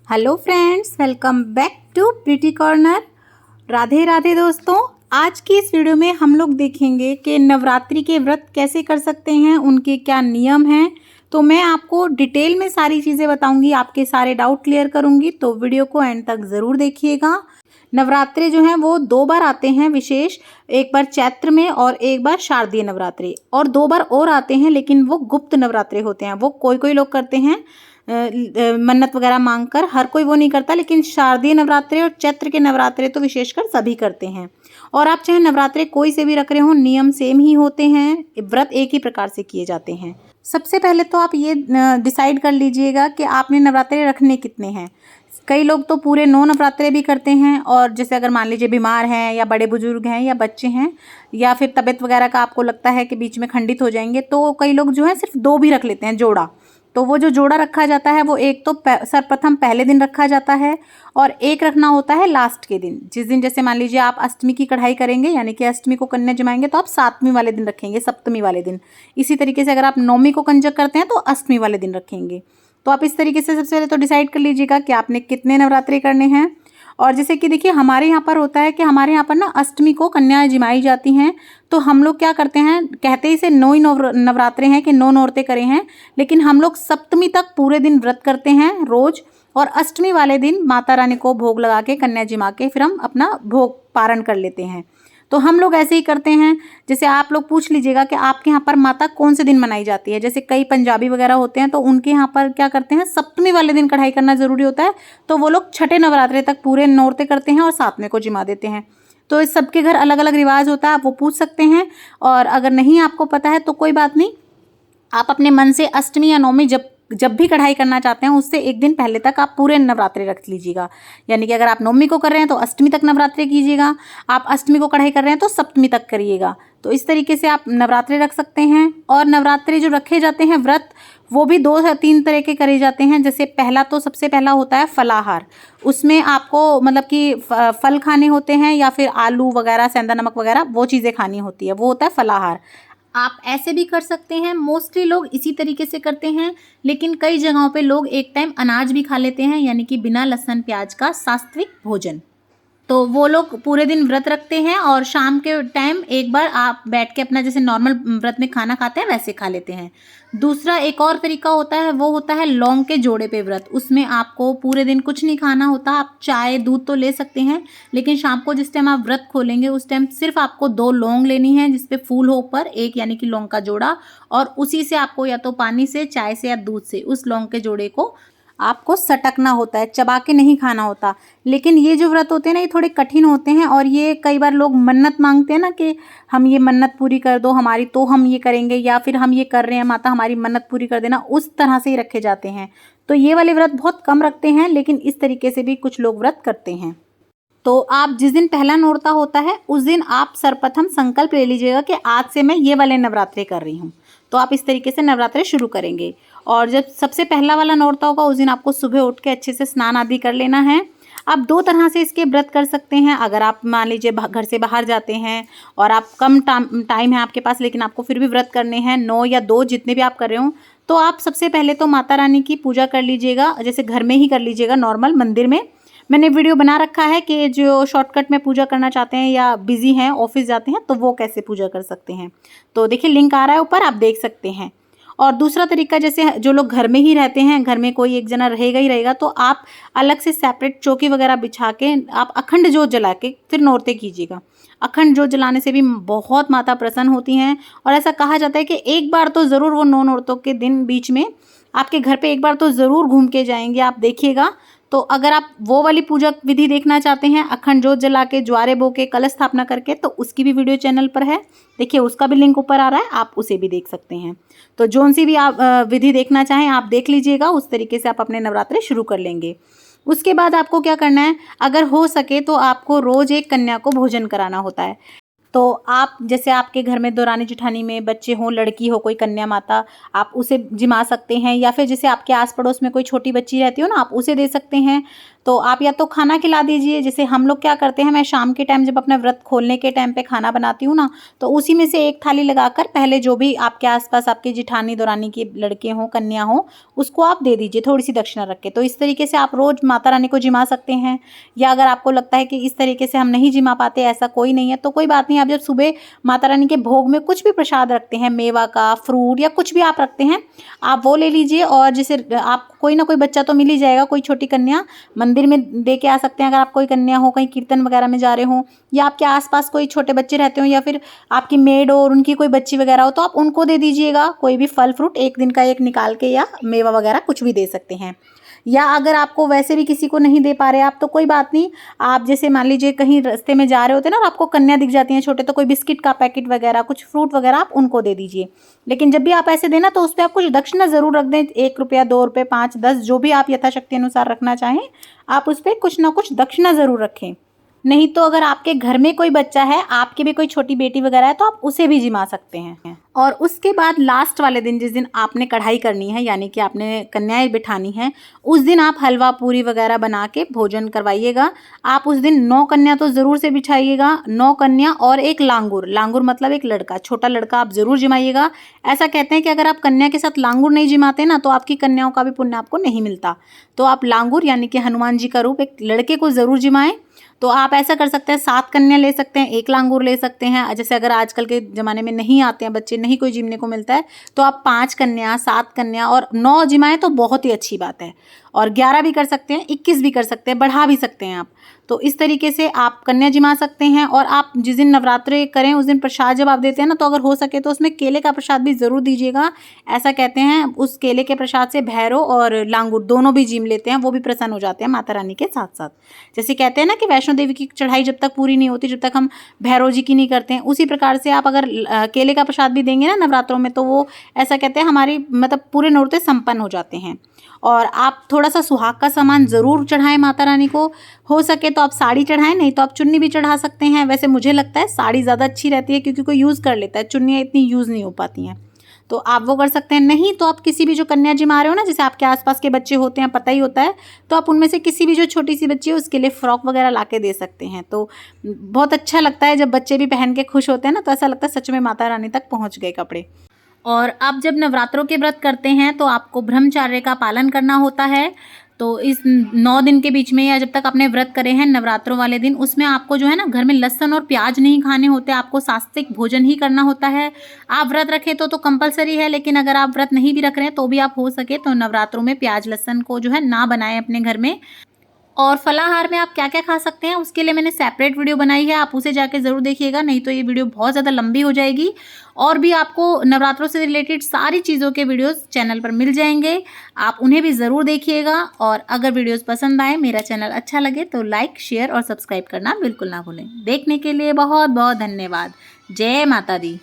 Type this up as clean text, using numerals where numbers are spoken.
Hello friends, welcome back to Preeti corner. Radhe Radhe दोस्तों। आज की इस वीडियो में हम लोग देखेंगे कि नवरात्रि के व्रत कैसे कर सकते हैं, उनके क्या नियम हैं। तो मैं आपको डिटेल में सारी चीज़ें बताऊंगी, आपके सारे डाउट क्लियर करूंगी, तो वीडियो को एंड तक ज़रूर देखिएगा। नवरात्रि जो हैं वो 2 बार आते हैं विशेष, एक बार चैत्र में और एक बार शारदीय नवरात्रि, और 2 बार और आते हैं लेकिन वो गुप्त नवरात्रि होते हैं। वो कोई कोई लोग करते हैं मन्नत वगैरह मांगकर, हर कोई वो नहीं करता, लेकिन शारदीय नवरात्रि और चैत्र के नवरात्रि तो विशेषकर सभी करते हैं। और आप चाहे नवरात्रि कोई से भी रख रहे हो, नियम सेम ही होते हैं, व्रत एक ही प्रकार से किए जाते हैं। सबसे पहले तो आप ये डिसाइड कर लीजिएगा कि आपने नवरात्रि रखने कितने हैं। कई लोग तो पूरे 9 नवरात्रे भी करते हैं, और जैसे अगर मान लीजिए बीमार हैं या बड़े बुजुर्ग हैं या बच्चे हैं या फिर तबीयत वगैरह का आपको लगता है कि बीच में खंडित हो जाएंगे, तो कई लोग जो है सिर्फ 2 भी रख लेते हैं, जोड़ा। तो वो जो जोड़ा रखा जाता है वो एक तो सर्वप्रथम पहले दिन रखा जाता है, और एक रखना होता है लास्ट के दिन। जिस दिन जैसे मान लीजिए आप अष्टमी की कढ़ाई करेंगे, यानी कि अष्टमी को कन्या जमाएंगे, तो आप 7वीं वाले दिन रखेंगे, सप्तमी वाले दिन। इसी तरीके से अगर आप 9वीं को कंजक करते हैं तो अष्टमी वाले दिन रखेंगे। तो आप इस तरीके से सबसे पहले तो डिसाइड कर लीजिएगा कि आपने कितने नवरात्रि करने हैं। और जैसे कि देखिए, हमारे यहाँ पर होता है कि हमारे यहाँ पर ना अष्टमी को कन्याएं जिमाई जाती हैं, तो हम लोग क्या करते हैं, कहते ही से 9 ही नवरात्रे हैं कि 9 नौरते करे हैं, लेकिन हम लोग सप्तमी तक पूरे दिन व्रत करते हैं रोज, और अष्टमी वाले दिन माता रानी को भोग लगा के कन्या जिमा के फिर हम अपना भोग पारण कर लेते हैं। तो हम लोग ऐसे ही करते हैं। जैसे आप लोग पूछ लीजिएगा कि आपके यहाँ पर माता कौन से दिन मनाई जाती है। जैसे कई पंजाबी वगैरह होते हैं तो उनके यहाँ पर क्या करते हैं, सप्तमी वाले दिन कढ़ाई करना जरूरी होता है, तो वो लोग छठे नवरात्रे तक पूरे नौरते करते हैं और 7वें को जिमा देते हैं। तो इस सबके घर अलग अलग रिवाज होता है, आप वो पूछ सकते हैं। और अगर नहीं आपको पता है तो कोई बात नहीं, आप अपने मन से अष्टमी या नवमी जब भी कढ़ाई करना चाहते हैं उससे एक दिन पहले तक आप पूरे नवरात्रि रख लीजिएगा। यानी कि अगर आप नवमी को कर रहे हैं तो अष्टमी तक नवरात्रि कीजिएगा, आप अष्टमी को कढ़ाई कर रहे हैं तो सप्तमी तक करिएगा। तो इस तरीके से आप नवरात्रि रख सकते हैं। और नवरात्रि जो रखे जाते हैं व्रत, वो भी 2 या 3 तरह के करे जाते हैं। जैसे पहला तो सबसे पहला होता है फलाहार। उसमें आपको मतलब कि फल खाने होते हैं, या फिर आलू वगैरह, सेंधा नमक वगैरह वो चीज़ें खानी होती है, वो होता है फलाहार। आप ऐसे भी कर सकते हैं, मोस्टली लोग इसी तरीके से करते हैं, लेकिन कई जगहों पे लोग एक टाइम अनाज भी खा लेते हैं, यानी कि बिना लहसुन प्याज का सात्विक भोजन। तो वो लोग पूरे दिन व्रत रखते हैं और शाम के टाइम एक बार आप बैठ के अपना जैसे नॉर्मल व्रत में खाना खाते हैं वैसे खा लेते हैं। दूसरा एक और तरीका होता है, वो होता है लौंग के जोड़े पे व्रत। उसमें आपको पूरे दिन कुछ नहीं खाना होता, आप चाय दूध तो ले सकते हैं, लेकिन शाम को जिस टाइम आप व्रत खोलेंगे उस टाइम सिर्फ आपको 2 लौंग लेनी है, जिसपे फूल हो ऊपर एक, यानी कि लौंग का जोड़ा, और उसी से आपको या तो पानी से, चाय से या दूध से उस लौंग के जोड़े को आपको सटकना होता है, चबा के नहीं खाना होता। लेकिन ये जो व्रत होते हैं ना, ये थोड़े कठिन होते हैं, और ये कई बार लोग मन्नत मांगते हैं ना कि हम ये मन्नत पूरी कर दो हमारी, तो हम ये करेंगे, या फिर हम ये कर रहे हैं माता हमारी मन्नत पूरी कर देना, उस तरह से ही रखे जाते हैं। तो ये वाले व्रत बहुत कम रखते हैं, लेकिन इस तरीके से भी कुछ लोग व्रत करते हैं। तो आप जिस दिन पहला नौरता होता है उस दिन आप सर्वप्रथम संकल्प ले लीजिएगा कि आज से मैं ये वाले नवरात्रे कर रही हूँ। तो आप इस तरीके से नवरात्रे शुरू करेंगे। और जब सबसे पहला वाला नौरता होगा उस दिन आपको सुबह उठ के अच्छे से स्नान आदि कर लेना है। आप 2 तरह से इसके व्रत कर सकते हैं। अगर आप मान लीजिए घर से बाहर जाते हैं और आप कम टाइम है आपके पास, लेकिन आपको फिर भी व्रत करने हैं, 9 या 2 जितने भी आप कर रहे हो, तो आप सबसे पहले तो माता रानी की पूजा कर लीजिएगा। जैसे घर में ही कर लीजिएगा, नॉर्मल मंदिर में। मैंने वीडियो बना रखा है कि जो शॉर्टकट में पूजा करना चाहते हैं या बिजी हैं, ऑफिस जाते हैं, तो वो कैसे पूजा कर सकते हैं। तो देखिए लिंक आ रहा है ऊपर, आप देख सकते हैं। और दूसरा तरीका, जैसे जो लोग घर में ही रहते हैं, घर में कोई एक जना रहेगा ही रहेगा, तो आप अलग से सेपरेट चौकी वगैरह बिछा के आप अखंड जोत जला के फिर नौरते कीजिएगा। अखंड जोत जलाने से भी बहुत माता प्रसन्न होती हैं। और ऐसा कहा जाता है कि एक बार तो ज़रूर वो 9 नौरतों के दिन बीच में आपके घर पे एक बार तो ज़रूर घूम के जाएंगे, आप देखिएगा। तो अगर आप वो वाली पूजा विधि देखना चाहते हैं, अखंड जोत जला के, ज्वारे बो के, कलश स्थापना करके, तो उसकी भी वीडियो चैनल पर है, देखिए उसका भी लिंक ऊपर आ रहा है, आप उसे भी देख सकते हैं। तो जोन सी भी आप विधि देखना चाहें आप देख लीजिएगा, उस तरीके से आप अपने नवरात्रे शुरू कर लेंगे। उसके बाद आपको क्या करना है, अगर हो सके तो आपको रोज़ एक कन्या को भोजन कराना होता है। तो आप जैसे आपके घर में दौरानी जेठानी में बच्चे हों, लड़की हो, कोई कन्या माता, आप उसे जिमा सकते हैं, या फिर जैसे आपके आस पड़ोस में कोई छोटी बच्ची रहती हो ना, आप उसे दे सकते हैं। तो आप या तो खाना खिला दीजिए। जैसे हम लोग क्या करते हैं, मैं शाम के टाइम जब अपना व्रत खोलने के टाइम पे खाना बनाती हूँ ना, तो उसी में से एक थाली लगाकर पहले जो भी आपके आसपास आपकी जिठानी दौरानी के लड़के हों, कन्या हो, उसको आप दे दीजिए थोड़ी सी दक्षिणा रख के। तो इस तरीके से आप रोज़ माता रानी को जिमा सकते हैं। या अगर आपको लगता है कि इस तरीके से हम नहीं जिमा पाते, ऐसा कोई नहीं है, तो कोई बात नहीं। आप जब सुबह माता रानी के भोग में कुछ भी प्रसाद रखते हैं, मेवा का, फ्रूट या कुछ भी आप रखते हैं, आप वो ले लीजिए। और जैसे आप कोई ना कोई बच्चा तो मिल ही जाएगा, कोई छोटी कन्या मंदिर में दे के आ सकते हैं। अगर आप कोई कन्या हो, कहीं कीर्तन वगैरह में जा रहे हो, या आपके आसपास कोई छोटे बच्चे रहते हो, या फिर आपकी मेड हो और उनकी कोई बच्ची वगैरह हो, तो आप उनको दे दीजिएगा। कोई भी फल फ्रूट एक दिन का एक निकाल के, या मेवा वगैरह कुछ भी दे सकते हैं। या अगर आपको वैसे भी किसी को नहीं दे पा रहे आप, तो कोई बात नहीं। आप जैसे मान लीजिए कहीं रास्ते में जा रहे होते हैं ना और आपको कन्या दिख जाती हैं छोटे, तो कोई बिस्किट का पैकेट वगैरह, कुछ फ्रूट वगैरह आप उनको दे दीजिए। लेकिन जब भी आप ऐसे देना तो उस पर आप कुछ दक्षिणा ज़रूर रख दें। 1 रुपया, 2 रुपये, 5, 10, जो भी आप यथाशक्ति अनुसार रखना चाहें, आप उस पर कुछ ना कुछ दक्षिणा ज़रूर रखें। नहीं तो अगर आपके घर में कोई बच्चा है, आपकी भी कोई छोटी बेटी वगैरह है, तो आप उसे भी जिमा सकते हैं। और उसके बाद लास्ट वाले दिन, जिस दिन आपने कढ़ाई करनी है, यानी कि आपने कन्याएं बिठानी है, उस दिन आप हलवा पूरी वगैरह बना के भोजन करवाइएगा। आप उस दिन 9 कन्या तो ज़रूर से बिठाइएगा। 9 कन्या और एक लांगुर, लांगुर मतलब एक लड़का, छोटा लड़का आप ज़रूर जिमाइएगा। ऐसा कहते हैं कि अगर आप कन्या के साथ लांगुर नहीं जिमाते ना, तो आपकी कन्याओं का भी पुण्य आपको नहीं मिलता। तो आप लांगुर यानी कि हनुमान जी का रूप एक लड़के को ज़रूर जिमाएं। तो आप ऐसा कर सकते हैं, 7 कन्या ले सकते हैं, 1 लांगूर ले सकते हैं। जैसे अगर आजकल के ज़माने में नहीं आते हैं बच्चे, नहीं कोई जिमने को मिलता है, तो आप 5 कन्या, 7 कन्या और 9 जिमाएं तो बहुत ही अच्छी बात है। और 11 भी कर सकते हैं, 21 भी कर सकते हैं, बढ़ा भी सकते हैं आप। तो इस तरीके से आप कन्या जिमा सकते हैं। और आप जिस दिन नवरात्रे करें उस दिन प्रसाद जब आप देते हैं ना, तो अगर हो सके तो उसमें केले का प्रसाद भी ज़रूर दीजिएगा। ऐसा कहते हैं उस केले के प्रसाद से भैरव और लांगूर दोनों भी जिम लेते हैं, वो भी प्रसन्न हो जाते हैं माता रानी के साथ साथ। जैसे कहते हैं ना कि वैष्णो देवी की चढ़ाई जब तक पूरी नहीं होती, जब तक हम भैरव जी की नहीं करते हैं, उसी प्रकार से आप अगर केले का प्रसाद भी देंगे ना नवरात्रों में, तो वो ऐसा कहते हैं हमारी मतलब पूरे नौरते संपन्न हो जाते हैं। और आप थोड़ा सा सुहाग का सामान ज़रूर चढ़ाएं माता रानी को। हो सके तो आप साड़ी चढ़ाएं, नहीं तो आप चुन्नी भी चढ़ा सकते हैं। वैसे मुझे लगता है साड़ी ज़्यादा अच्छी रहती है, क्योंकि कोई यूज़ कर लेता है, चुन्नियाँ इतनी यूज़ नहीं हो पाती हैं। तो आप वो कर सकते हैं। नहीं तो आप किसी भी जो कन्या जिमा रहे हो ना, जैसे आपके आसपास के बच्चे होते हैं, पता ही होता है, तो आप उनमें से किसी भी जो छोटी सी बच्ची है उसके लिए फ्रॉक वगैरह ला के दे सकते हैं। तो बहुत अच्छा लगता है जब बच्चे भी पहन के खुश होते हैं ना, तो ऐसा लगता है सच में माता रानी तक पहुँच गए कपड़े। और आप जब नवरात्रों के व्रत करते हैं तो आपको ब्रह्मचर्य का पालन करना होता है। तो इस 9 दिन के बीच में, या जब तक आपने व्रत करे हैं नवरात्रों वाले दिन, उसमें आपको जो है ना घर में लहसुन और प्याज नहीं खाने होते, आपको सात्विक भोजन ही करना होता है। आप व्रत रखें तो कंपलसरी है, लेकिन अगर आप व्रत नहीं भी रख रहे हैं तो भी आप हो सके तो नवरात्रों में प्याज लहसुन को जो है ना बनाएं अपने घर में। और फलाहार में आप क्या क्या खा सकते हैं उसके लिए मैंने सेपरेट वीडियो बनाई है, आप उसे जाके ज़रूर देखिएगा, नहीं तो ये वीडियो बहुत ज़्यादा लंबी हो जाएगी। और भी आपको नवरात्रों से रिलेटेड सारी चीज़ों के वीडियोस चैनल पर मिल जाएंगे, आप उन्हें भी ज़रूर देखिएगा। और अगर वीडियोस पसंद आए, मेरा चैनल अच्छा लगे, तो लाइक, शेयर और सब्सक्राइब करना बिल्कुल ना भूलें। देखने के लिए बहुत बहुत धन्यवाद। जय माता दी।